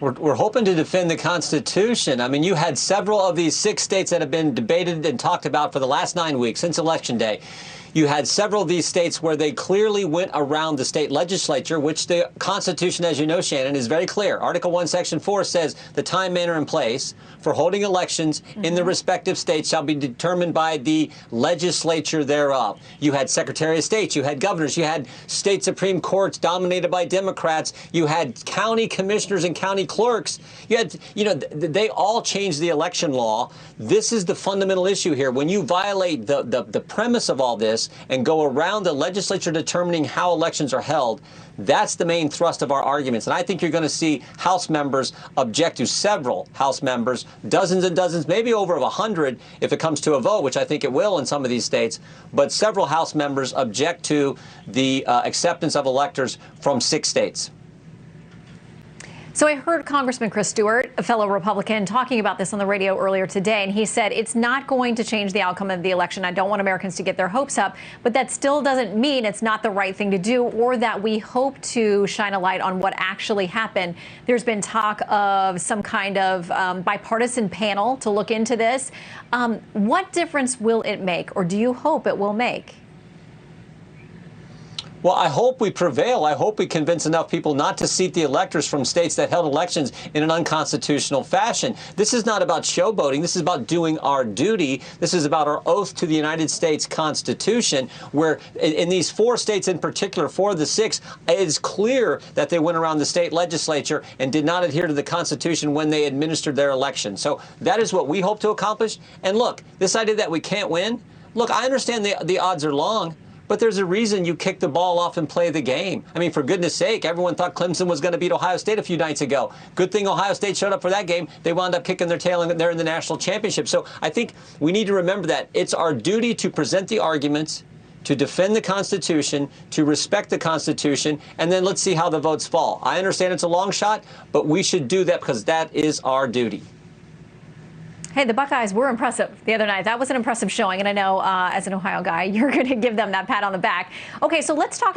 We're hoping to defend the Constitution. I mean, you had several of these 6 states that have been debated and talked about for the last 9 weeks since Election Day. You had several of these states where they clearly went around the state legislature, which the Constitution, as you know, Shannon, is very clear. Article 1, Section 4 says the time, manner, and place for holding elections in the respective states shall be determined by the legislature thereof. You had Secretary of State, you had governors, you had state Supreme Courts dominated by Democrats, you had county commissioners and county clerks. You had, they all changed the election law. This is the fundamental issue here. When you violate the premise of all this, and go around the legislature determining how elections are held, that's the main thrust of our arguments. And I think you're going to see House members object to, several House members, dozens and dozens, maybe over 100 if it comes to a vote, which I think it will in some of these states. But several House members object to the acceptance of electors from 6 states. So I heard Congressman Chris Stewart, a fellow Republican, talking about this on the radio earlier today, and he said it's not going to change the outcome of the election. I don't want Americans to get their hopes up, but that still doesn't mean it's not the right thing to do or that we hope to shine a light on what actually happened. There's been talk of some kind of bipartisan panel to look into this. What difference will it make, or do you hope it will make? Well, I hope we prevail. I hope we convince enough people not to seat the electors from states that held elections in an unconstitutional fashion. This is not about showboating. This is about doing our duty. This is about our oath to the United States Constitution, where in these 4 states in particular, 4 of the 6, it is clear that they went around the state legislature and did not adhere to the Constitution when they administered their election. So that is what we hope to accomplish. And look, this idea that we can't win, look, I understand the odds are long, but there's a reason you kick the ball off and play the game. I mean, for goodness sake, everyone thought Clemson was going to beat Ohio State a few nights ago. Good thing Ohio State showed up for that game. They wound up kicking their tail, and they're in the national championship. So I think we need to remember that it's our duty to present the arguments, to defend the Constitution, to respect the Constitution, and then let's see how the votes fall. I understand it's a long shot, but we should do that because that is our duty. Hey, the Buckeyes were impressive the other night. That was an impressive showing, and I know as an Ohio guy, you're going to give them that pat on the back. Okay, so let's talk